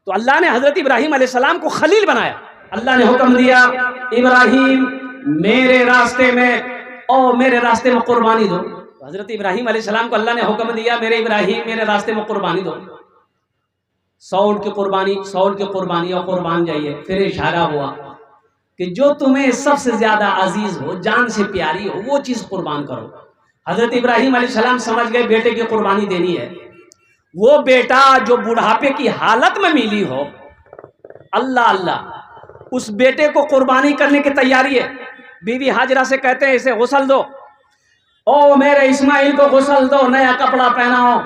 तो अल्लाह ने हजरत इब्राहीम अलैहिस्सलाम को खलील बनाया। अल्लाह ने हुक्म दिया, इब्राहीम मेरे रास्ते में और मेरे रास्ते में कुर्बानी दो। तो हजरत इब्राहीम अलैहिस्सलाम को अल्लाह ने हुक्म दिया, मेरे इब्राहीम मेरे रास्ते में कुर्बानी दो। 100 ऊँट की कुर्बानी, 100 ऊँट की कुर्बानी और कुर्बान जाइए। फिर इशारा हुआ कि जो तुम्हें सबसे ज्यादा अजीज हो, जान से प्यारी हो, वो चीज कुर्बान करो। हजरत इब्राहीम अलैहिस्सलाम समझ गए बेटे की कुर्बानी देनी है। वो बेटा जो बुढ़ापे की हालत में मिली हो, अल्लाह अल्लाह, उस बेटे को कुर्बानी करने की तैयारी है। बीवी हाजरा से कहते हैं इसे गुस्ल दो, ओ मेरे इस्माइल को गुस्ल दो, नया कपड़ा पहनाओ।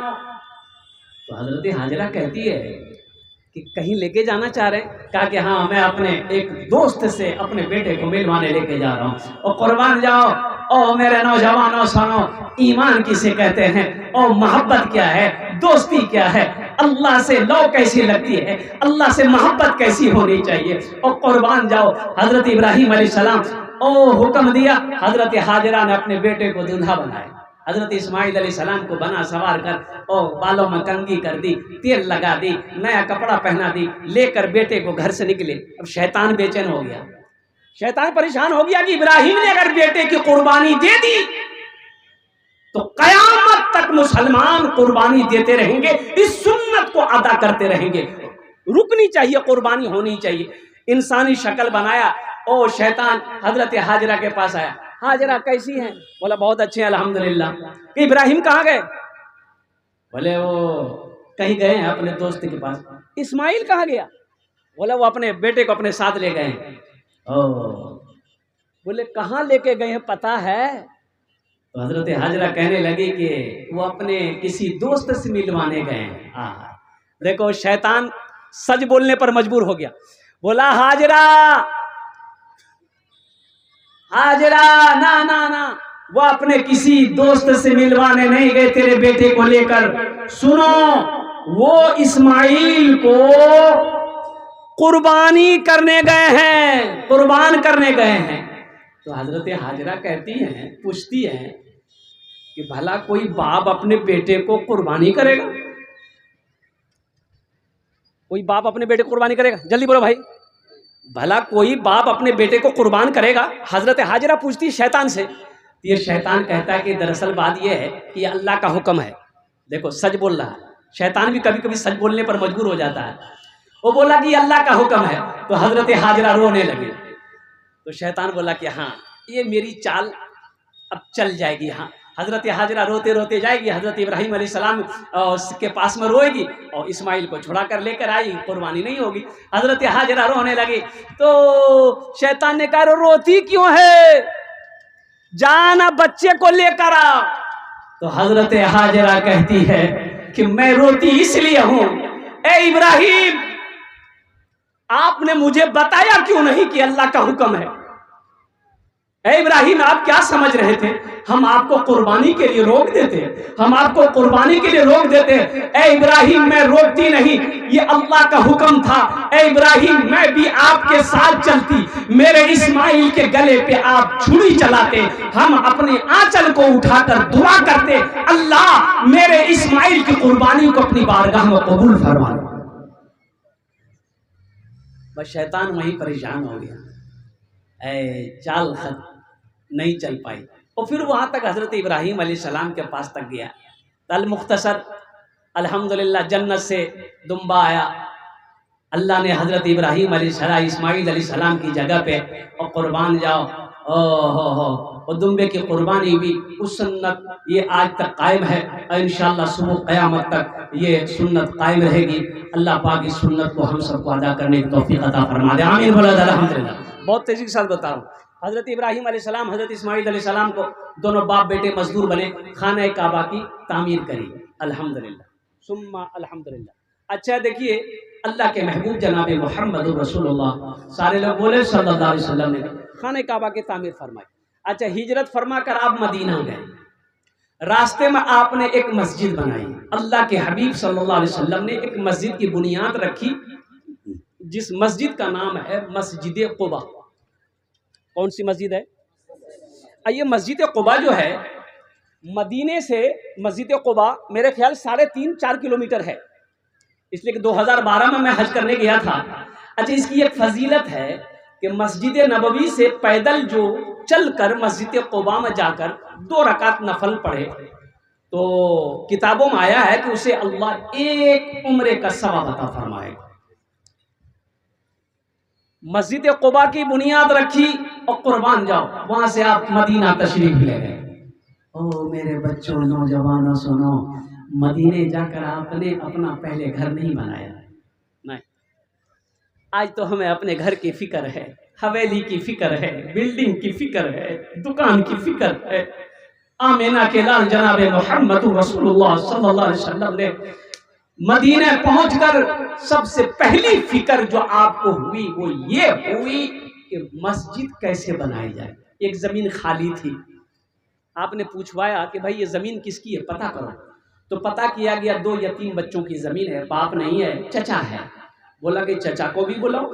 तो हजरत हाजरा कहती है कि कहीं लेके जाना चाह रहे हैं? कहा कि हाँ, मैं अपने एक दोस्त से अपने बेटे को मिलवाने लेके जा रहा हूँ। और कुर्बान जाओ। ओ मेरे नौजवानों सुनो, ईमान किसे कहते हैं, और मोहब्बत क्या है, दोस्ती क्या है, अल्लाह से लौ कैसी लगती है, अल्लाह से मोहब्बत कैसी होनी चाहिए, और कुर्बान जाओ। हजरत इब्राहीम अलैहिस्सलाम ओ हुक्म दिया। हजरत हाजरा ने अपने बेटे को दूल्हा बनाया। हजरत इस्माइल अलैहिस्सलाम को बना सवार कर और बालों में कंघी कर दी, तेल लगा दी, नया कपड़ा पहना दी, लेकर बेटे को घर से निकले। अब शैतान बेचैन हो गया, शैतान परेशान हो गया कि इब्राहीम ने अगर बेटे की कुर्बानी दे दी तो कयामत तक मुसलमान कुर्बानी देते रहेंगे, इस सुन्नत को अदा करते रहेंगे, रुकनी चाहिए, कुर्बानी होनी चाहिए। इंसानी शक्ल बनाया। ओ शैतान हजरत हाजरा के पास आया, हाजरा कैसी हैं? बोला बहुत अच्छे हैं अल्हम्दुलिल्लाह। कि इब्राहीम कहाँ गए? बोले वो कहीं गए हैं अपने दोस्त के पास। इस्माइल कहाँ गया? बोला वो अपने बेटे को अपने साथ ले गए हैं। ओ बोले कहाँ लेके गए हैं पता है? तो हजरत हाजरा कहने लगी कि वो अपने किसी दोस्त से मिलवाने गए हैं। देखो शैतान सच बोलने पर मजबूर हो गया। बोला हाजरा, हाजरा ना ना ना, वो अपने किसी दोस्त से मिलवाने नहीं गए तेरे बेटे को लेकर। सुनो, वो इस्माइल को कुर्बानी करने गए हैं, कुर्बान करने गए हैं। तो हजरत हाजरा कहती हैं, पूछती हैं कि भला कोई बाप अपने बेटे को कुर्बानी करेगा? कोई बाप अपने बेटे को कुर्बानी करेगा? जल्दी बोलो भाई, भला कोई बाप अपने बेटे को कुर्बान करेगा? हजरत हाजरा पूछती शैतान से। ये शैतान कहता है कि दरअसल बात यह है कि अल्लाह का हुक्म है। देखो सच बोल रहा है, शैतान भी कभी कभी सच बोलने पर मजबूर हो जाता है। वो बोला कि अल्लाह का हुक्म है। तो हजरत हाजरा रोने लगे। तो शैतान बोला कि हाँ, ये मेरी चाल अब चल जाएगी। हाँ, हजरत हाजरा रोते रोते जाएगी, हजरत इब्राहीम अलैहिस्सलाम के पास में रोएगी और इस्माइल को छुड़ा कर लेकर आई, कुर्बानी नहीं होगी। हजरत हाजरा रोने लगी। तो शैतान ने कहा रोती क्यों है, जाना बच्चे को लेकर आ। तो हजरत हाजरा कहती है कि मैं रोती इसलिए हूं, ए इब्राहीम आपने मुझे बताया क्यों नहीं कि अल्लाह का हुक्म है? ए इब्राहीम आप क्या समझ रहे थे, हम आपको कुर्बानी के लिए रोक देते, हम आपको कुर्बानी के लिए रोक देते? ए इब्राहीम मैं रोकती नहीं, ये अल्लाह का हुक्म था। ए इब्राहीम मैं भी आपके साथ चलती, मेरे इस्माइल के गले पे आप छुरी चलाते, हम अपने आंचल को उठाकर दुआ करते, अल्लाह मेरे इस्माइल की कुर्बानी को अपनी बारगाह में कबूल फरमा। बस शैतान वहीं परेशान हो गया, चाल नहीं चल पाई। और फिर वहां तक हजरत इब्राहीम अलैहिस्सलाम के पास तक गया। तल मुख्तसर अल्हम्दुलिल्लाह जन्नत से दुम्बा आया। अल्लाह ने हजरत इब्राहीम अलैहिस्सलाम इस्माइल अलैहिस्सलाम की जगह पे और कुर्बान जाओ, हो और दुम्बे की कुर्बानी भी उस सुन्नत ये आज तक कायम है और इंशाअल्लाह सुबह क़यामत तक ये सुन्नत कायम रहेगी। अल्लाह पाक इस सुन्नत को हम सबको अदा करने की तौफीक अता फरमा दे, आमीन बोला अल्हम्दुलिल्लाह। बहुत तेजी के साथ बता रहा हूँ, हजरत इब्राहीम अलैहिस्सलाम हजरत इस्माइल अलैहिस्सलाम को दोनों बाप बेटे मजदूर बने, खाना काबा की तामीर करी। अल्हम्दुलिल्लाह सुम्मा अल्हम्दुलिल्लाह। अच्छा देखिए, अल्लाह के महबूब जनाब मुहम्मद रसूलुल्लाह, सारे लोग बोले सल्लल्लाहु अलैहि वसल्लम ने खाने काबा की तामीर फरमाई। अच्छा, हिजरत फरमा कर आप मदीना गए, रास्ते में आपने एक मस्जिद बनाई। अल्लाह के हबीब सल्लल्लाहु अलैहि वसल्लम ने एक मस्जिद की बुनियाद रखी, जिस मस्जिद का नाम है मस्जिद कुबा। कौन सी मस्जिद है? ये मस्जिद कुबा जो है, मदीने से मस्जिद कुबा मेरे ख्याल 3.5-4 किलोमीटर है। इसलिए कि 2012 में मैं हज करने गया था। अच्छा, इसकी एक फजीलत है कि मस्जिद नबवी से पैदल जो चलकर मस्जिद क़ुबा में जाकर 2 रकात नफल पढ़े तो किताबों में आया है कि उसे अल्लाह एक उम्रे का सवाब अता फरमाएगा। मस्जिद क़ुबा की बुनियाद रखी और कुर्बान जाओ, वहां से आप मदीना तशरीफ ले गए। ओ मेरे बच्चों, नौजवानों, सुनो, मदीने जाकर आपने अपना पहले घर नहीं बनाया। नहीं, आज तो हमें अपने घर की फिक्र है, हवेली की फिक्र है, बिल्डिंग की फिक्र है, दुकान की फिक्र है। आमीना के लाल जनाब मोहम्मद रसूलुल्लाह सल्लल्लाहु अलैहि वसल्लम ने मदीने पहुंचकर सबसे पहली फिक्र जो आपको हुई वो ये हुई कि मस्जिद कैसे बनाई जाए। एक जमीन खाली थी, आपने पूछवाया कि भाई ये जमीन किसकी है, पता करो। तो पता किया गया 2 यतीम बच्चों की जमीन है, बाप नहीं है, चचा है। बोला कि चचा को भी बुलाओ,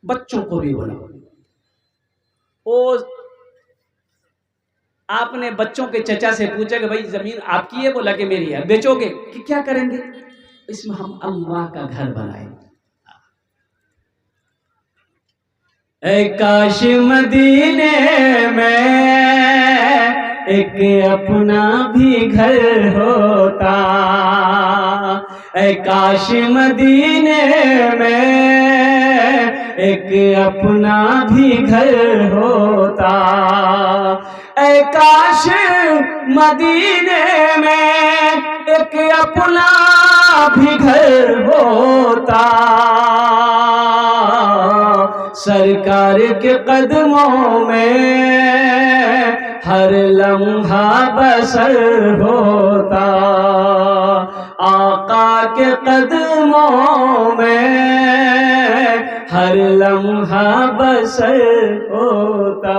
बच्चों को भी बुलाओ। ओ आपने बच्चों के चचा से पूछा कि भाई जमीन आपकी है? बोला कि मेरी है। बेचोगे? कि क्या करेंगे? इसमें हम अल्लाह का घर बनाएंगे। ऐ काश मदीने में एक अपना भी घर होता, ऐ काश मदीने में एक अपना भी घर होता, ऐ काश मदीने में एक अपना भी घर होता, सरकार के कदमों में हर लम्हा बसर होता, आका के कदमों में हर लम्हा बसर होता।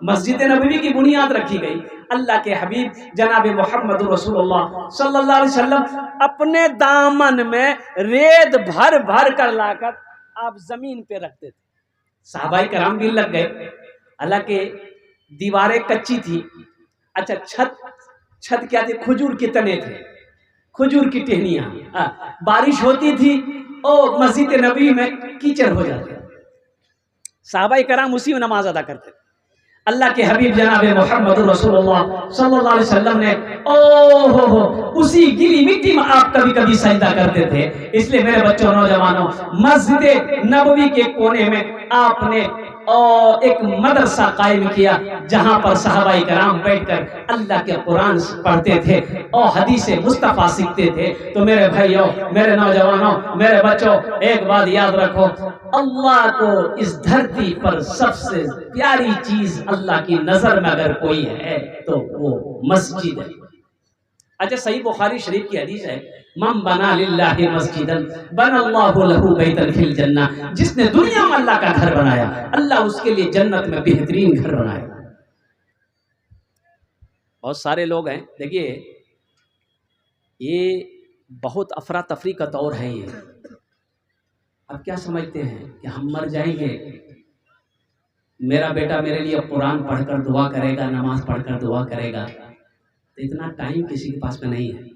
मस्जिद नबवी की बुनियाद रखी गई। अल्लाह के हबीब जनाब मोहम्मद रसूलुल्लाह सल्लल्लाहु अलैहि वसल्लम अपने दामन में रेत भर भर कर लाकर आप जमीन पे रखते थे। सहाबाई कराम भी लग गए। हालांकि दीवारें कच्ची थी। अच्छा, छत क्या थी? खजूर के तने थे, खजूर की टहनियां। बारिश होती थी और मस्जिद नबी में कीचड़ हो जाते। सहाबाई कराम उसी में नमाज अदा करते। अल्लाह के हबीब जनाब मोहम्मद रसूलुल्लाह सल्लल्लाहु अलैहि वसल्लम ने उसी गीली मिट्टी में आप कभी कभी सजदा करते थे। इसलिए मेरे बच्चों, नौजवानों, मस्जिद नबवी के कोने में आपने एक मदरसा कायम किया जहां पर सहाबाई कराम बैठकर अल्लाह के कुरान पढ़ते थे और हदीस मुस्तफा सीखते थे। तो मेरे भाइयों, मेरे नौजवानों, मेरे बच्चों, एक बात याद रखो, अल्लाह को इस धरती पर सबसे प्यारी चीज अल्लाह की नजर में अगर कोई है तो वो मस्जिद है। अच्छा, सही बुखारी शरीफ की हदीस है, मम बना लिल्लाहि मस्जिदन बनल्लाहु लहू बैतन फिल जन्नह। जिसने दुनिया में अल्लाह का घर बनाया, अल्लाह उसके लिए जन्नत में बेहतरीन घर बनाएगा। बहुत सारे लोग हैं, देखिए ये बहुत अफरा तफरी का दौर है ये। अब क्या समझते हैं कि हम मर जाएंगे, मेरा बेटा मेरे लिए कुरान पढ़कर दुआ करेगा, नमाज पढ़कर दुआ करेगा। तो इतना टाइम किसी के पास में नहीं है।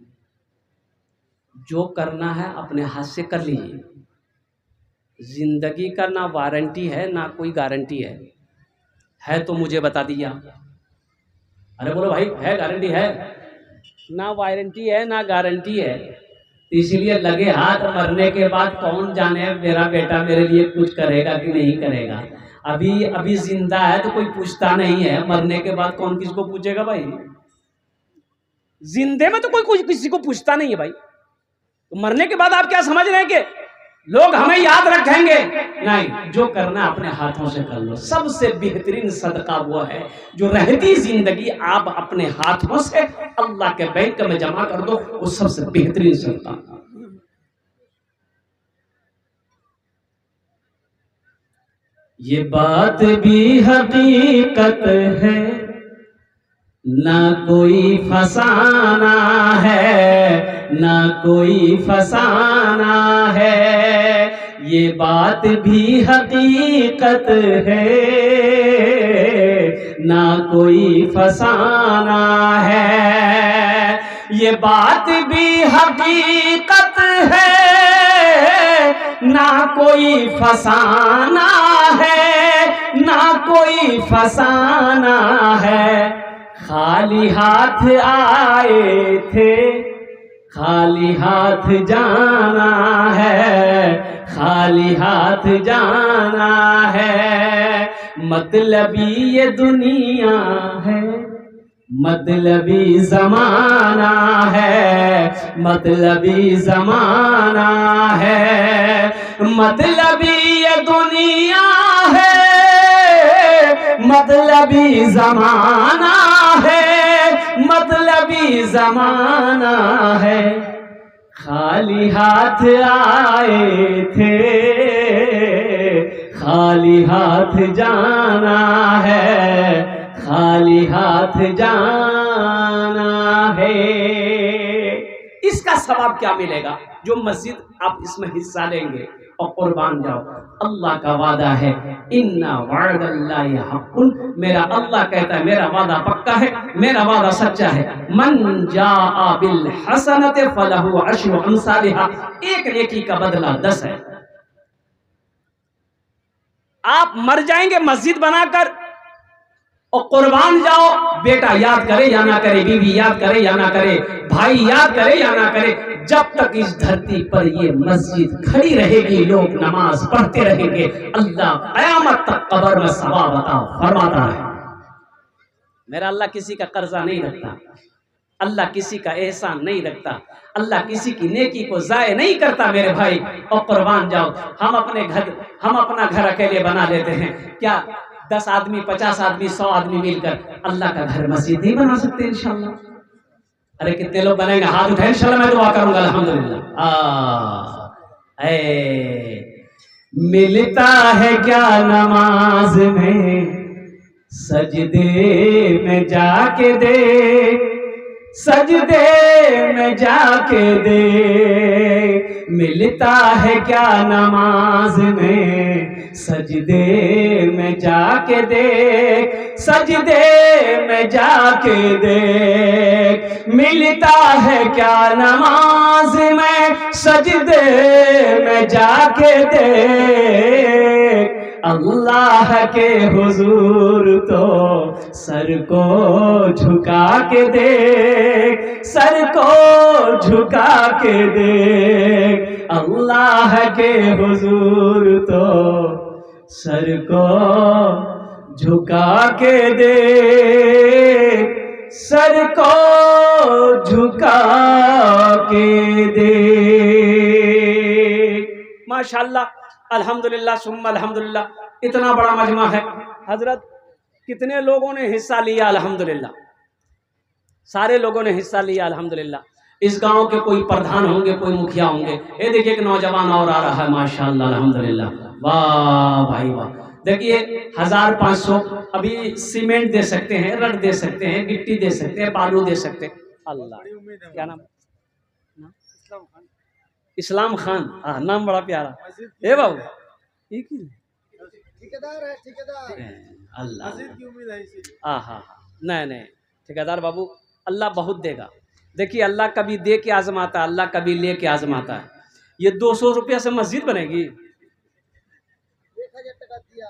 जो करना है अपने हाथ से कर लीजिए। जिंदगी का ना वारंटी है ना कोई गारंटी है तो मुझे बता दिया। अरे बोलो भाई, है गारंटी? है ना, वारंटी है ना गारंटी है। इसीलिए लगे हाथ, मरने के बाद कौन जाने मेरा बेटा मेरे लिए कुछ करेगा कि नहीं करेगा। अभी जिंदा है तो कोई पूछता नहीं है, मरने के बाद कौन किसको पूछेगा भाई? जिंदे में तो कोई किसी को पूछता नहीं है भाई। तो मरने के बाद आप क्या समझ रहे हैं कि लोग हमें याद रखेंगे? नहीं, जो करना अपने हाथों से कर लो। सबसे बेहतरीन सदका वो है जो रहती जिंदगी आप अपने हाथों से अल्लाह के बैंक में जमा कर दो, वो सबसे बेहतरीन सदका। ये बात भी हकीकत है, ना कोई फसाना है, ना कोई फसाना है। ये बात भी हकीकत है, ना कोई फसाना है। ये बात भी हकीकत है ना कोई फसाना है, ना कोई फसाना है। खाली हाथ आए थे, खाली हाथ जाना है, खाली हाथ जाना है। मतलबी ये दुनिया है, मतलबी जमाना है, मतलबी जमाना है। मतलबी ये दुनिया है, मतलबी जमाना है, मतलबी जमाना है। खाली हाथ आए थे, खाली हाथ जाना है, खाली हाथ जाना है। इसका सवाब क्या मिलेगा? जो मस्जिद आप इसमें हिस्सा लेंगे और कुर्बान जाओ। अल्लाह का वादा है, इन्ना वअदल्लाहि हक़्क़ुन, मेरा अल्लाह कहता है मेरा वादा पक्का है, मेरा वादा सच्चा है। मन जाअ बिल हसनति फलहु अशरु अमसालिहा, एक नेकी का बदला 10 है। आप मर जाएंगे मस्जिद बनाकर और कुर्बान जाओ, बेटा याद करे या ना करे, बीवी याद करे या ना करे, भाई याद करे या ना करे, जब तक इस धरती पर ये मस्जिद खड़ी रहेगी, लोग नमाज पढ़ते रहेंगे, अल्लाह क़यामत तक कब्र में सवाब अता फरमाता है। मेरा अल्लाह किसी का कर्जा नहीं रखता, अल्लाह किसी का एहसान नहीं रखता, अल्लाह किसी की नेकी को जाय नहीं करता। मेरे भाई, और कुर्बान जाओ। हम अपना घर अकेले बना लेते हैं, क्या 10 आदमी, 50 आदमी, 100 आदमी मिलकर अल्लाह का घर मस्जिद नहीं बना सकते इंशाल्लाह? अरे कितने लोग बनेंगे? हाथ उठाए, इंशाल्लाह मैं दुआ करूंगा। अल्हम्दुलिल्लाह। मिलता है क्या नमाज में, सजदे में जाके दे, सजदे में जाके दे। मिलता है क्या नमाज में, सजदे में जाके दे, सजदे में जाके दे। मिलता है क्या नमाज में, सजदे में जाके दे। अल्लाह के हुजूर तो सर को झुका के दे, सर को झुका के दे। अल्लाह के हुजूर तो सर को झुका के दे, सर को झुका के दे। माशाअल्लाह, अल्हम्दुलिल्लाह सुम्मा अल्हम्दुलिल्लाह। इतना बड़ा मजमा है हजरत, कितने लोगों ने हिस्सा लिया? अल्हम्दुलिल्लाह, सारे लोगों ने हिस्सा लिया अल्हम्दुलिल्लाह। इस गांव के कोई प्रधान होंगे, कोई मुखिया होंगे। ये देखिए एक नौजवान और आ रहा है, माशाअल्लाह अल्हम्दुलिल्लाह। वाह भाई वाह। देखिए 1500 अभी सीमेंट दे सकते हैं, रड दे सकते हैं, गिट्टी दे सकते हैं, बालू दे सकते हैं। अल्लाह, क्या नाम? इस्लाम खान। हाँ, नाम बड़ा प्यारा है बाबू। ठेकेदार है, ठेकेदार। अल्लाह की उम्मीद है इसी। हाँ, नहीं ठेकेदार बाबू, अल्लाह बहुत देगा। देखिए अल्लाह कभी दे के आजमाता है, अल्लाह कभी ले के आजमाता है। ये 200 रुपया से मस्जिद बनेगी? 1000 टका दिया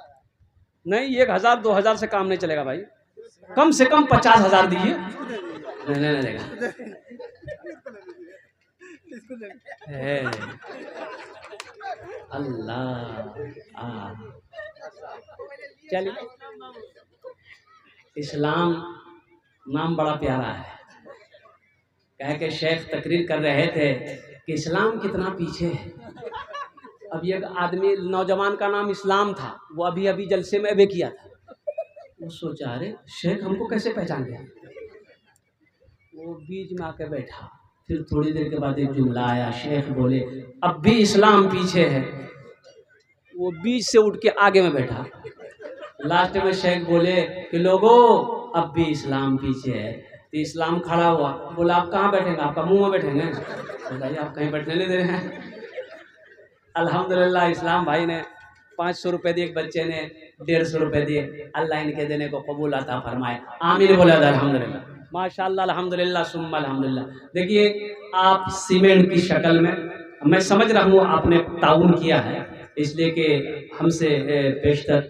नहीं, 1000 2000 से काम नहीं चलेगा भाई। कम से कम 50,000 दीजिए। नहीं देगा। अल्लाह, चलिए। इस्लाम नाम बड़ा प्यारा है। कह के शेख तकरीर कर रहे थे कि इस्लाम कितना पीछे है। अब एक आदमी, नौजवान का नाम इस्लाम था, वो अभी जलसे में अबे किया था। वो सोचा अरे शेख हमको कैसे पहचान गया। वो बीच में आके बैठा। फिर थोड़ी देर के बाद एक जुमला आया, शेख बोले अब भी इस्लाम पीछे है। वो बीच से उठ के आगे में बैठा। लास्ट में शेख बोले कि लोगों अब भी इस्लाम पीछे है। तो इस्लाम खड़ा हुआ, बोला आप कहाँ बैठेंगे? आपका मुंह में बैठेंगे? बताइए, आप कहीं बैठने नहीं दे रहे हैं। अल्हम्दुलिल्लाह, इस्लाम भाई ने 500 रुपये दिए, एक बच्चे ने 150 रुपये दिए। अल्लाह इनके देने को कबूल अता फरमाए, आमीन बोला था। अल्हम्दुलिल्लाह, माशाअल्लाह, अल्हम्दुलिल्लाह सुम्मा अल्हम्दुलिल्लाह। देखिए आप सीमेंट की शक्ल में मैं समझ रहा हूँ आपने ताउन किया है, इसलिए कि हमसे पेशतर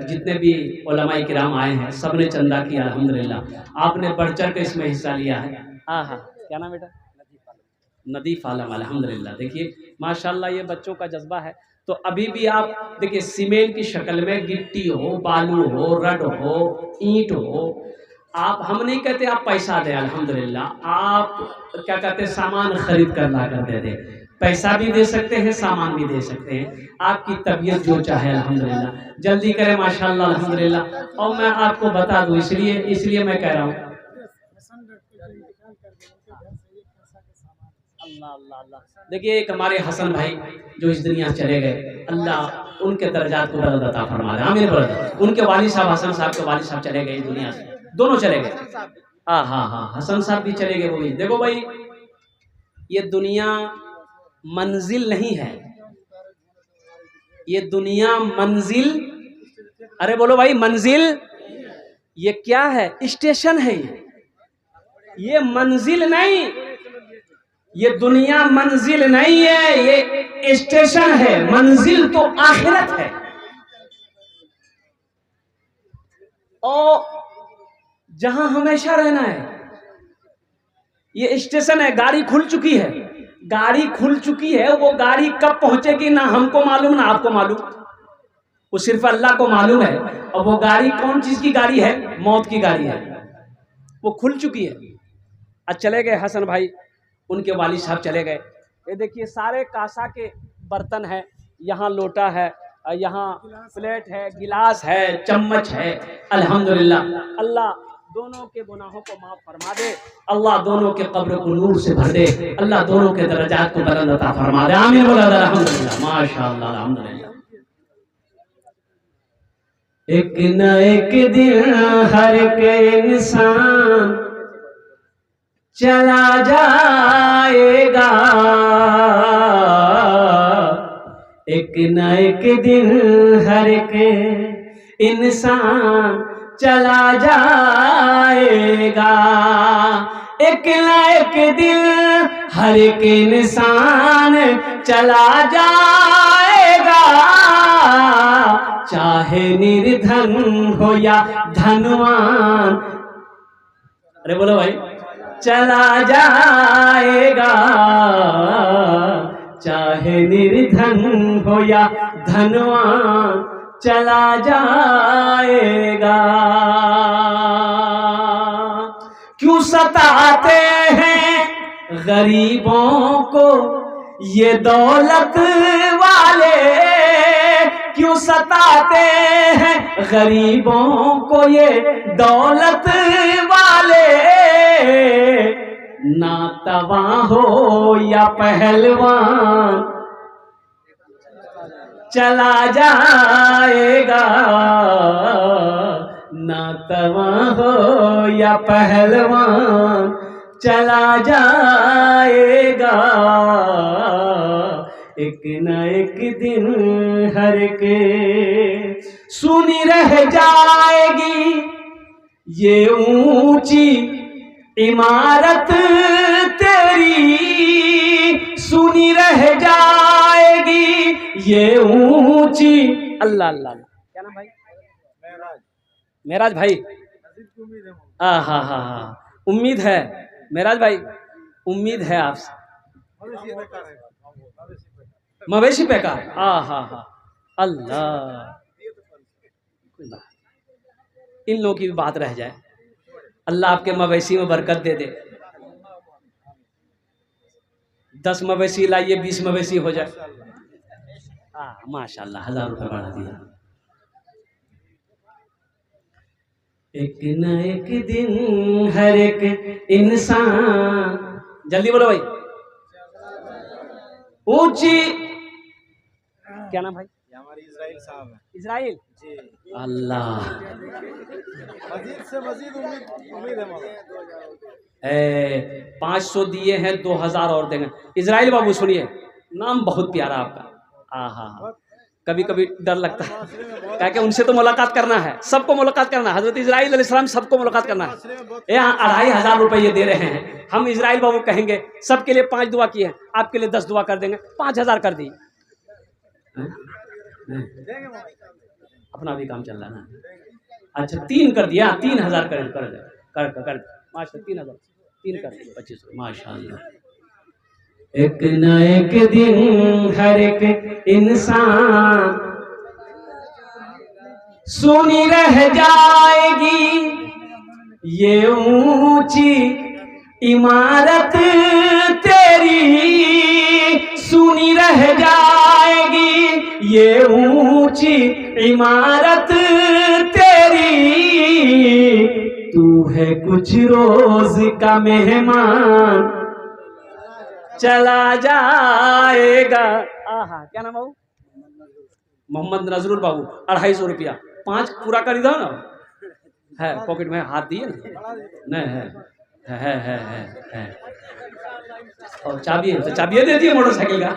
जितने भी उलमाए किराम आए हैं सब ने चंदा किया अल्हम्दुलिल्लाह। आपने बढ़ चढ़ के इसमें हिस्सा लिया है। हाँ हाँ, क्या नाम बेटा? नदीफ आलम, अल्हम्दुलिल्लाह। देखिए माशाल्लाह ये बच्चों का जज्बा है। तो अभी भी आप देखिए सीमेंट की शक्ल में गिट्टी हो, बालू हो, रड हो, ईंट हो, आप, हम नहीं कहते आप पैसा दें, अल्हम्दुलिल्लाह आप क्या कहते हैं सामान खरीद कर ला कर दे दें, पैसा भी दे सकते हैं, सामान भी दे सकते हैं, आपकी तबीयत जो चाहे अल्हम्दुलिल्लाह। जल्दी करें माशाल्लाह अल्हम्दुलिल्लाह। और मैं आपको बता दूं, इसलिए मैं कह रहा हूँ अल्लाह अल्लाह अल्लाह। देखिए एक हमारे हसन भाई जो इस दुनिया चले गए, अल्लाह उनके दर्जात को बुलंद अता फरमा दे, आमीन बोलो। उनके वालिद साहब, हसन साहब के वालिद साहब चले गए इस दुनिया से, दोनों चले गए। हाँ हाँ हाँ, हसन साहब भी चले गए। वो भी देखो भाई, ये दुनिया मंजिल नहीं है, ये दुनिया मंजिल, अरे बोलो भाई मंजिल, ये क्या है? स्टेशन है ये मंजिल नहीं, ये दुनिया मंजिल नहीं है, ये स्टेशन है। मंजिल तो आखिरत है। और जहां हमेशा रहना है, ये स्टेशन है। गाड़ी खुल चुकी है, गाड़ी खुल चुकी है। वो गाड़ी कब पहुंचेगी ना हमको मालूम ना आपको मालूम, वो सिर्फ अल्लाह को मालूम है। और वो गाड़ी कौन चीज की गाड़ी है? मौत की गाड़ी है। वो खुल चुकी है। आज चले गए हसन भाई, उनके वालिद साहब चले गए। ये देखिए सारे कांसा के बर्तन है, यहाँ लोटा है, यहाँ प्लेट है, गिलास है, चम्मच है, अल्हम्दुलिल्लाह। अल्लाह दोनों के गुनाहों को माफ फरमा दे, अल्लाह दोनों के कब्र को नूर से भर दे, अल्लाह दोनों के दर्जात को बुलंद अता फरमा दे, आमीन बोलो अल्हम्दुलिल्लाह, माशाअल्लाह अल्हम्दुलिल्लाह। एक न एक दिन हर के इंसान चला जाएगा, एक न एक दिन हर के इंसान चला जाएगा, एक न एक दिन हर एक इंसान चला जाएगा, चाहे निर्धन हो या धनवान, अरे बोलो भाई, चला जाएगा, चाहे निर्धन हो या धनवान चला जाएगा। क्यों सताते हैं गरीबों को ये दौलत वाले, क्यों सताते हैं गरीबों को ये दौलत वाले, ना तवा हो या पहलवान चला जाएगा, ना तवा हो या पहलवान चला जाएगा, एक न एक दिन हर के सुनी रह जाएगी ये ऊंची इमारत तेरी, सुनी रह जाएगी ये ऊंची, अल्लाह अल्लाह। क्या नाम भाई? मेराज भाई। हाँ हाँ हाँ हाँ, उम्मीद है मेराज भाई, उम्मीद है आपसे। मवेशी पे का, हाँ हाँ हाँ, अल्लाह, इन लोगों की भी बात रह जाए, अल्लाह आपके मवेशी में बरकत दे दे। 10 मवेशी लाइए, 20 मवेशी हो जाए, हाँ माशाल्लाह, 1000 रुपये बढ़ा दिया। एक न एक दिन हर एक इंसान, जल्दी बोलो भाई, ऊंची, क्या नाम भाई? हमारी इजराइल साहब है। इजराइल जी, अल्लाह, मजीद से मजीद उम्मीद है मौला। 500 दिए हैं, 2000 और देंगे। इजराइल बाबू सुनिए, नाम बहुत प्यारा आपका, हाँ हाँ हाँ, कभी कभी डर लगता है, क्या कि उनसे तो मुलाकात करना है, सबको मुलाकात करना है। हजरत इजराइल अलैहिस्सलाम सबको मुलाकात करना है। यहाँ 2500 रुपये दे रहे हैं, हम इजराइल बाबू कहेंगे सबके लिए 5 दुआ किए हैं, आपके लिए 10 दुआ कर देंगे, 5000 कर दी। अपना भी काम चल रहा ना। अच्छा 3 कर दिया, 3000 कर कर कर कर माशा 3000 3 कर 25, माशाअल्लाह। एक न एक दिन हर एक इंसान सुनी रह जाएगी ये ऊंची इमारत तेरी, सुनी रह जाएगी ये ऊंची इमारत तेरी, तू है कुछ रोज का मेहमान चला जाएगा। आहा, क्या नाम बाबू? मोहम्मद नजरुल बाबू। 250 रुपया 5 पूरा कर दो ना। है पॉकेट में, हाथ दिए ना? नहीं है। और चाबी है तो चाबी दे दिए मोटरसाइकिल का।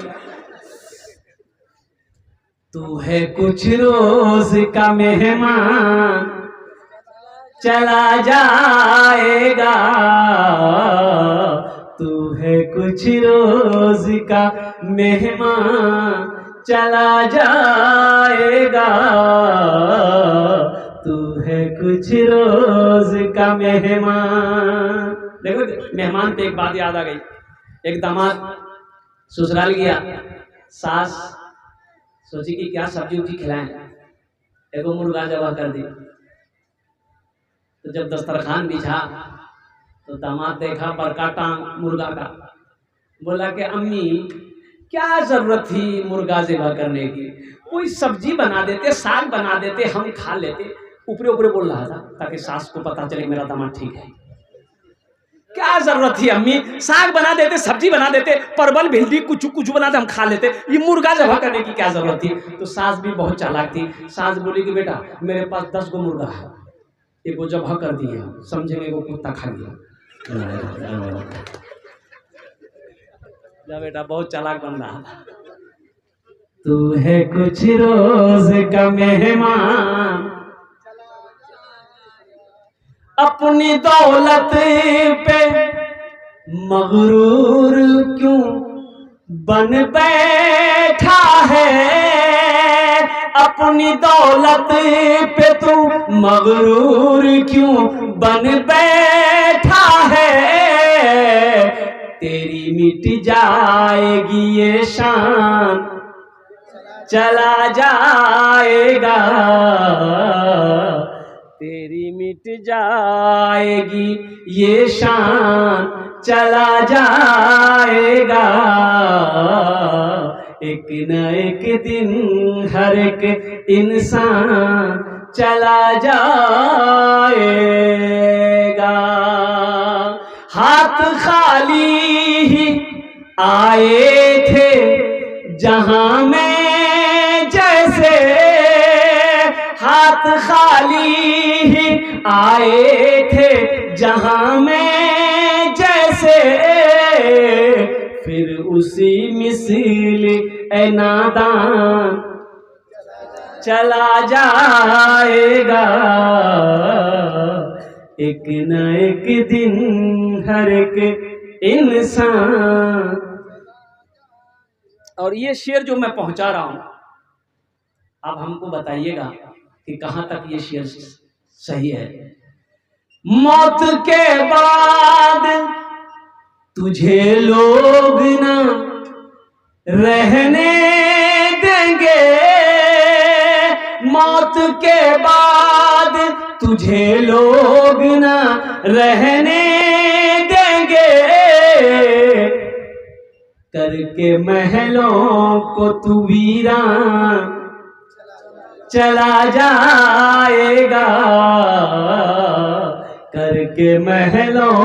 तू है कुछ रोज का मेहमान चला जाएगा, तू है कुछ रोज का मेहमान चला जाएगा, तू है कुछ रोज का मेहमान। देखो मेहमान पे एक बात याद आ गई। एक दामाद ससुराल गया, सास सोची कि क्या सब्जी उब्जी खिलाएं, एगो मुर्गा जबा कर दी। तो जब दस्तरखान बिछा तो दामाद देखा बड़का टांग मुर्गा का, बोला कि अम्मी क्या जरूरत थी मुर्गा ज़िबा करने की, कोई सब्जी बना देते, साग बना देते, हम खा लेते। ऊपरे ऊपरे बोल रहा था ताकि सास को पता चले मेरा दामाद ठीक है। क्या जरूरत थी अम्मी, साग बना देते, सब्जी बना देते, परवल भिंडी कुछ कुछ बनाते, हम खा लेते, ये मुर्गा ज़िबा करने की क्या जरूरत थी। तो सास भी बहुत चालाक थी। सास बोली कि बेटा मेरे पास 10 गो मुर्गा है, एक को ज़िबा कर दिया, समझेंगे वो कुत्ता खा लिया। जा बेटा बहुत चालाक बन रहा। तू है कुछ रोज का मेहमान, अपनी दौलत पे मगरूर क्यों बन बैठा है, अपनी दौलत पे तू मगरूर क्यों बन बैठा है, तेरी मिट जाएगी ये शान चला जाएगा, तेरी मिट जाएगी ये शान चला जाएगा, एक न एक दिन हर एक इंसान चला जाएगा। हाथ खाली ही आए थे जहां में जैसे, हाथ खाली ही आए थे जहां में जैसे, फिर उसी मिसल ए नादान चला जाएगा, एक न एक दिन हर एक इंसान। और ये शेर जो मैं पहुंचा रहा हूं, आप हमको बताइएगा कि कहां तक ये शेर सही है। मौत के बाद तुझे लोग ना रहने देंगे, मौत के बाद तुझे लोग ना रहने देंगे, करके महलों को तू वीरान चला जाएगा, करके महलों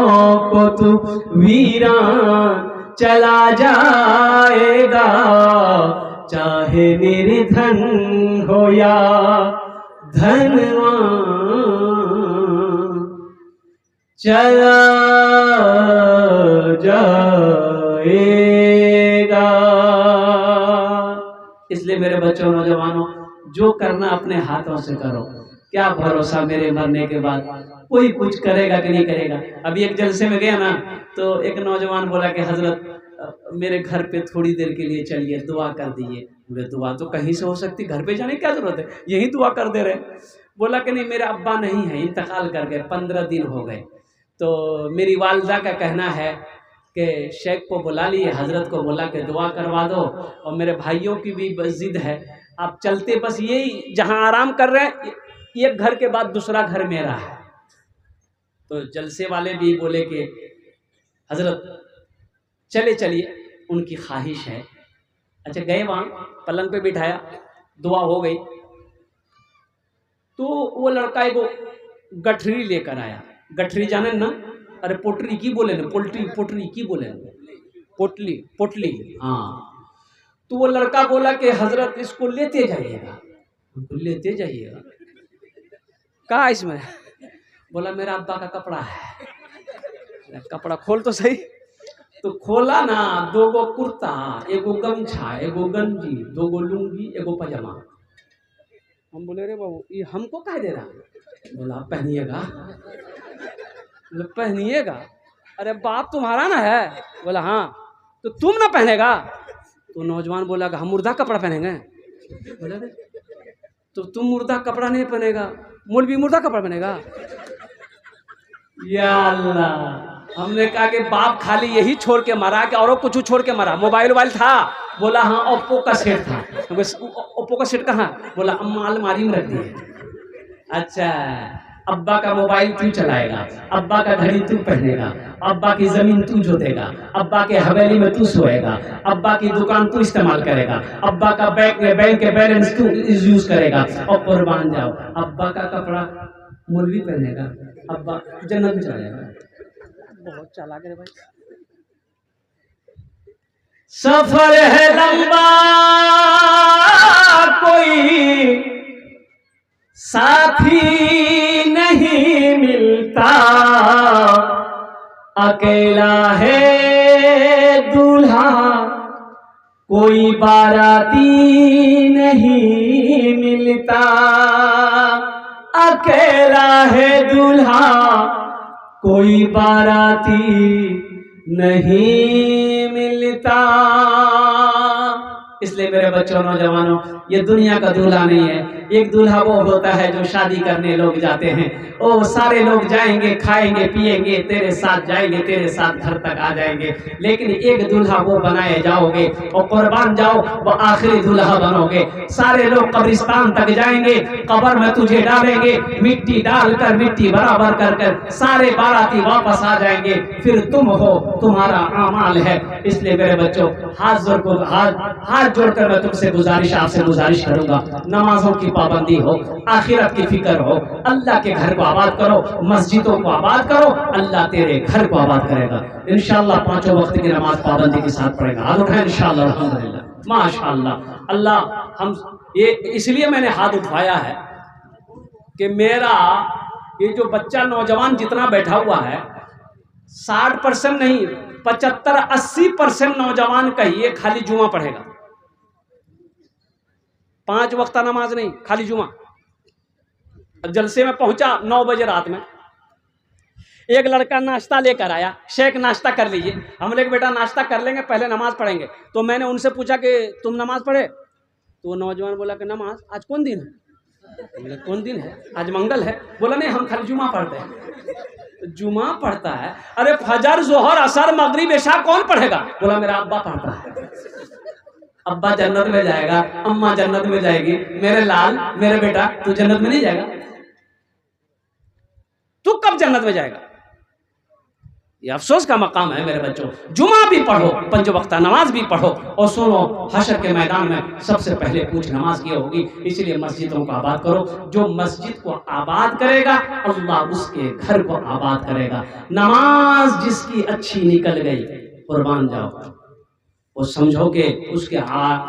को तू वीरान चला जाएगा, चाहे निर्धन हो या धनवान चला जाएगा। इस इसलिए मेरे बच्चों नौजवानों, जो करना अपने हाथों से करो। क्या भरोसा मेरे मरने के बाद कोई कुछ करेगा कि नहीं करेगा। अभी एक जलसे में गया ना, तो एक नौजवान बोला कि हजरत मेरे घर पे थोड़ी देर के लिए चलिए, दुआ कर दीजिए। बोले दुआ तो कहीं से हो सकती, घर पे जाने की क्या जरूरत है, यही दुआ कर दे रहे। बोला कि नहीं, मेरे अब्बा नहीं है, इंतकाल कर गए, 15 दिन हो गए। तो मेरी वालदा का कहना है कि शेख को बुला लिए, हजरत को बोला कि दुआ करवा दो, और मेरे भाइयों की भी बस जिद है, आप चलते बस यही जहाँ आराम कर रहे हैं, एक घर के बाद दूसरा घर मेरा है। तो जलसे वाले भी बोले कि हजरत चले चलिए, उनकी ख्वाहिश है। अच्छा गए, वहाँ पलंग पे बिठाया, दुआ हो गई। तो वो लड़का एगो गठरी लेकर आया। गठरी जाने ना, अरे पोटरी की बोले ना, पोल्ट्री पोटरी की बोले ना, पोटली पोटली, हाँ। तो वो लड़का बोला कि हजरत इसको लेते जाइएगा, लेते जाइएगा। कहा इसमें? बोला मेरा अब्बा का कपड़ा है। कपड़ा खोल तो सही। तो खोला ना, 2 गो कुर्ता, एगो गमछा, एगो गंजी, 2 गो लुंगी, एगो पजामा। हम बोले रे बाबू ये हमको कह दे रहा? बोला पहनिएगा। पहनिएगा? अरे बाप तुम्हारा ना है? बोला हाँ। तो तुम ना पहनेगा? तो नौजवान बोला हम मुर्दा कपड़ा पहनेंगे। बोला तो तुम मुर्दा कपड़ा नहीं पहनेगा, मौलवी मुर्दा कपड़ा पहनेगा? या अल्लाह। हमने कहा कि बाप खाली यही छोड़ के मरा कि और कुछ छोड़ के मरा? मोबाइल वाइल था? बोला हाँ ओप्पो का सेट था। ओप्पो का सेट कहाँ? बोला अम्मा अलमारी में रख दिए। अच्छा, अब्बा का मोबाइल तू चलाएगा, अब्बा का घड़ी तू पहनेगा, अब्बा की जमीन तू जोतेगा, अब्बा के हवेली में तू सोएगा, अब्बा की दुकान तू इस्तेमाल करेगा, अब्बा का बैंक के बैलेंस तू यूज करेगा, और कुर्बान जाओ अब्बा का कपड़ा मौलवी पहनेगा, अब्बा जन्नत में चला जाएगा। बहुत चालाक है भाई। सफर है लंबा, कोई साथी नहीं मिलता, अकेला है दूल्हा, कोई बाराती नहीं मिलता, अकेला है दूल्हा, कोई बाराती नहीं मिलता। इसलिए मेरे बच्चों नौजवानों, ये दुनिया का दूल्हा नहीं है। एक दूल्हा वो होता है जो शादी करने लोग जाते हैं, ओ सारे लोग जाएंगे, खाएंगे पिएंगे, तेरे साथ जाएंगे, तेरे साथ घर तक आ जाएंगे। लेकिन एक दूल्हा वो बनाए जाओगे और कुर्बान जाओ, वो आखिरी दूल्हा बनोगे। सारे लोग कब्रिस्तान तक जाएंगे, कब्र में तुझे डालेंगे, मिट्टी डालकर, मिट्टी बराबर कर कर सारे बाराती वापस आ जाएंगे, फिर तुम हो, तुम्हारा आमाल है। इसलिए मेरे बच्चों, हाथ जोड़कर मैं तुमसे आपसे गुजारिश करूंगा, नमाजों की पाबंदी हो, आखिरत की फिक्र हो, अल्लाह के घर को आबाद करो, मस्जिदों को आबाद करो, अल्लाह तेरे घर को आबाद करेगा इंशाअल्लाह। 5 वक्त की नमाज पाबंदी के साथ पढ़ेगा, हाथ उठाएं इंशाअल्लाह, अल्हम्दुलिल्लाह, माशाअल्लाह। अल्लाह, हम ये इसलिए मैंने हाथ उठाया है कि मेरा ये जो बच्चा नौजवान जितना बैठा हुआ है, 60% नहीं 75-80% नौजवान कहिए खाली जुमा पढ़ेगा। 5 वक्त नमाज नहीं, खाली जुमा। जलसे में पहुंचा 9 बजे रात में, एक लड़का नाश्ता लेकर आया, शेख नाश्ता कर लीजिए। हम लोग बेटा नाश्ता कर लेंगे, पहले नमाज पढ़ेंगे। तो मैंने उनसे पूछा कि तुम नमाज पढ़े? तो वो नौजवान बोला कि नमाज आज कौन दिन है? कौन दिन है? आज मंगल है। बोला नहीं, हम खाली जुमा पढ़ते हैं। जुमा पढ़ता है? अरे फजर जोहर असर मगरिब इशा कौन पढ़ेगा? बोला मेरा अब्बा पढ़ता है। अब्बा जन्नत में जाएगा, अम्मा जन्नत में जाएगी, मेरे लाल, मेरे बेटा तू जन्नत में नहीं जाएगा? तू कब जन्नत में जाएगा? ये अफसोस का मकाम है मेरे बच्चों। जुमा भी पढ़ो, 5 वक्त नमाज भी पढ़ो, और सुनो हशर के मैदान में सबसे पहले पूछ नमाज की होगी। इसलिए मस्जिदों को आबाद करो। जो मस्जिद को आबाद करेगा, अल्लाह उसके घर को आबाद करेगा। नमाज जिसकी अच्छी निकल गई, कुर्बान जाओ, वो समझो कि उसके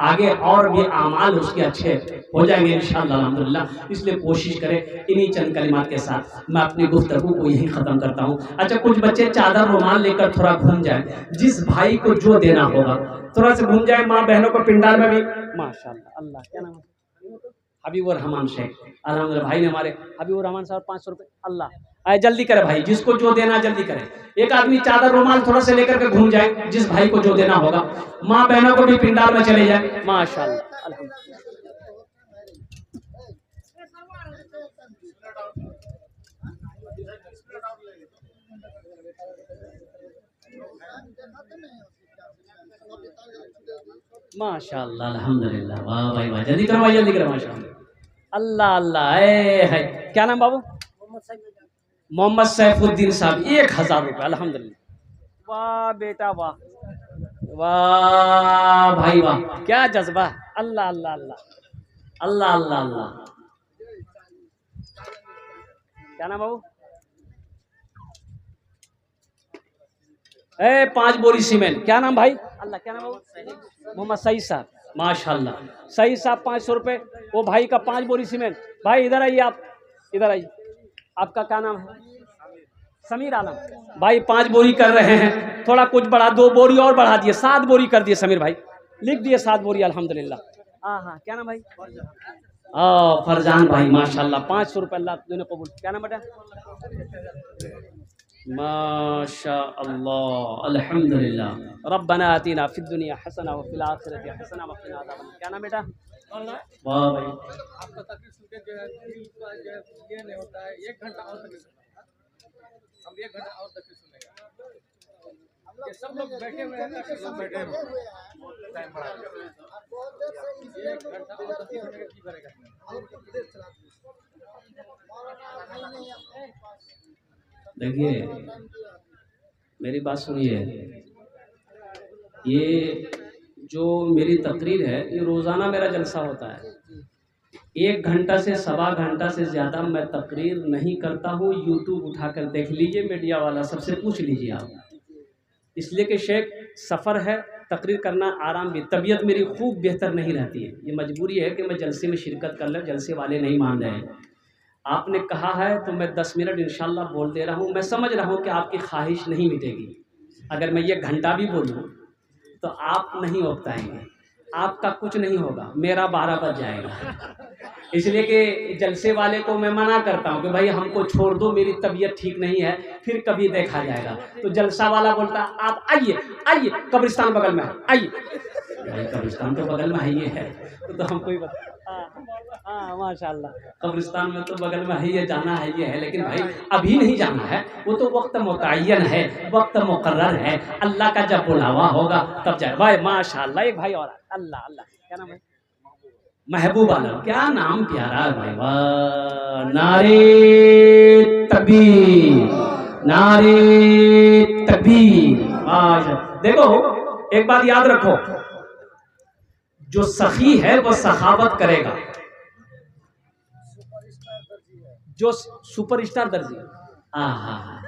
आगे और भी आमाल उसके अच्छे हो जाएंगे इंशाअल्लाह अल्हम्दुलिल्लाह। इसलिए कोशिश करें। इन्हीं चंद कलिमात के साथ मैं अपनी गुफ्तगू को यहीं ख़त्म करता हूँ। अच्छा, कुछ बच्चे चादर रुमाल लेकर थोड़ा घूम जाए, जिस भाई को जो देना होगा थोड़ा सा घूम जाए। माँ बहनों को पिंडाल में भी माशाअल्लाह। अल्लाह, क्या नाम है? हबीबुर रहमान शेख। अल्हम्दुलिल्लाह भाई ने हमारे हबीबुर रहमान साहब 500 रुपये। अल्लाह, आए जल्दी करे भाई, जिसको जो देना जल्दी करे। एक आदमी चादर रुमाल थोड़ा से लेकर के घूम जाए, जिस भाई को जो देना होगा। माँ बहनों को भी पिंडाल में चले जाए माशाअल्लाह अल्हम्दुलिल्लाह। माशाअल्लाह अल्हम्दुलिल्लाह, वाह भाई वाह, जल्दी करो भाई, जल्दी करो माशाअल्लाह। अल्लाह अल्लाह, है क्या नाम बाबू? मोहम्मद सैफुद्दीन साहब 1000 रुपये। अल्हम्दुलिल्लाह, वाह बेटा वाह, वाह भाई वाह, क्या जज्बा। अल्लाह अल्लाह अल्लाह अल्लाह अल्लाह अल्लाह। क्या नाम बाबू? 5 बोरी सीमेंट। क्या नाम भाई? अल्लाह, क्या नाम बाबू? मोहम्मद सईद साहब, माशाअल्लाह। सईद साहब 500 रुपये। वो भाई का 5 बोरी सीमेंट। भाई इधर आइए, आप इधर आइए। आपका क्या नाम है? समीर आलम। भाई 5 बोरी कर रहे हैं, थोड़ा कुछ बढ़ा, 2 बोरी और बढ़ा दिए, 7 बोरी कर दिए समीर भाई, लिख दिए 7 बोरी अल्हम्दुलिल्लाह। हाँ हाँ, क्या नाम भाई? फरजान भाई माशाअल्लाह 500 रुपये। अल्लाह तुमने कबूल। क्या नाम बेटा? माशाअल्लाह अल्हम्दुलिल्लाह। रब्बना आतिना फिद दुनिया हसना व फिल आखिरति हसना व क़िना अज़ाबन्नार। क्या नाम बेटा? वाह भाई, आपका तकरीर सुन के जो है दिल का जो है ये नहीं होता है। 1 घंटा और तकरीर सुनेगा, हम 1 घंटा और तकरीर सुनेगा। ये सब लोग बैठे हुए हैं ना, सब लोग बैठे हुए हैं, टाइम बढ़ा 1 घंटा और तकरीर सुनेगा, की करेगा? देखिए मेरी बात सुनिए, ये जो मेरी तकरीर है ये रोज़ाना मेरा जलसा होता है। 1 घंटा से 1.25 घंटा से ज़्यादा मैं तकरीर नहीं करता हूँ। यूट्यूब उठाकर देख लीजिए, मीडिया वाला सबसे पूछ लीजिए आप। इसलिए कि शेख सफ़र है, तकरीर करना आराम भी, तबीयत मेरी खूब बेहतर नहीं रहती है, ये मजबूरी है कि मैं जलसे में शिरकत कर लूँ, जलसे वाले नहीं मान रहे हैं। आपने कहा है तो मैं 10 मिनट इंशाल्लाह बोल दे रहा हूँ। मैं समझ रहा हूँ कि आपकी ख्वाहिश नहीं मिटेगी। अगर मैं ये घंटा भी बोलूँ तो आप नहीं उकताएंगे, आपका कुछ नहीं होगा, मेरा 12 बज जाएगा। इसलिए कि जलसे वाले को मैं मना करता हूँ कि भाई हमको छोड़ दो, मेरी तबीयत ठीक नहीं है, फिर कभी देखा जाएगा। तो जलसा वाला बोलता आप आइए आइए, कब्रिस्तान बगल में है, आइए। भाई कब्रिस्तान तो बगल में है, ये है तो हमको ही बता। हाँ माशाल्लाह, कब्रिस्तान में तो बगल में है, ये जाना है, ये है, लेकिन भाई अभी नहीं जाना है, वो तो वक्त मुतय्यन है, वक्त मुकर्रर है। अल्लाह का जब बुलावा होगा तब जाए। भाई माशाल्लाह, एक भाई और अल्लाह अल्लाह। क्या नाम है? महबूब आलम। क्या नाम प्यारा है भाई, वाह। नारे तकबीर, नारे तकबीर। देखो एक बात याद रखो, जो सखी है वो सखावत करेगा, जो सुपरस्टार दर्जी। हाँ,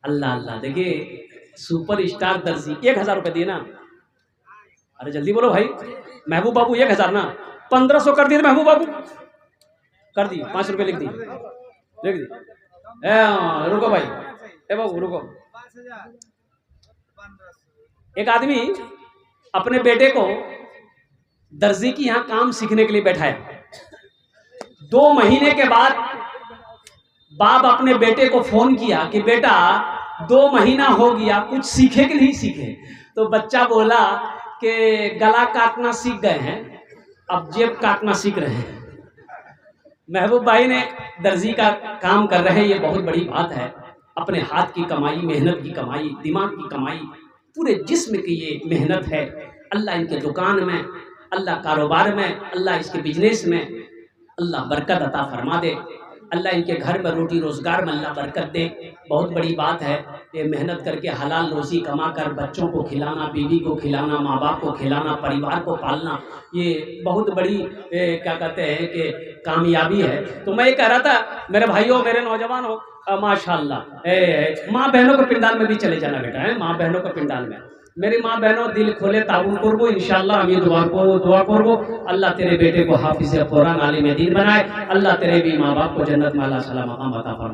अल्लाह अल्लाह। देखिए सुपरस्टार दर्जी 1000 रुपये दिए ना। अरे जल्दी बोलो भाई, महबूब बाबू 1000 ना, 1500 कर दिए महबूब बाबू, कर दिए, 5 रुपये लिख दिए, लिख दिए। रुको भाई, ए बाबू रुको। एक आदमी अपने बेटे को दर्जी की यहाँ काम सीखने के लिए बैठाया। 2 महीने के बाद बाप अपने बेटे को फोन किया कि बेटा 2 महीना हो गया, कुछ सीखे कि नहीं सीखे? तो बच्चा बोला कि गला काटना सीख गए हैं, अब जेब काटना सीख रहे हैं। महबूब भाई ने दर्जी का काम कर रहे हैं, ये बहुत बड़ी बात है। अपने हाथ की कमाई, मेहनत की कमाई, दिमाग की कमाई, पूरे जिस्म की ये मेहनत है। अल्लाह इनके दुकान में, अल्लाह कारोबार में, अल्लाह इसके बिजनेस में अल्लाह बरकत अता फरमा दे। अल्लाह इनके घर में रोटी रोज़गार में अल्लाह बरकत दे। बहुत बड़ी बात है ये, मेहनत करके हलाल रोज़ी कमा कर बच्चों को खिलाना, बीवी को खिलाना, माँ बाप को खिलाना, परिवार को पालना, ये बहुत बड़ी क्या कहते हैं कि कामयाबी है। तो मैं ये कह रहा था मेरे भाइयों, मेरे नौजवानों, माशाल्लाह माँ बहनों को पिंडाल में भी चले जाना बेटा है, माँ बहनों को पिंडाल में। मेरी माँ बहनों दिल खोले ताउन करबो इंशाअल्लाह আমি दुआ করব अल्लाह तेरे बेटे को हाफिज कुरान आलिम दीन बनाए अल्लाह तेरे भी माँ बाप को जन्नत में अल्लाह सलाम मकाम अता फरमाए।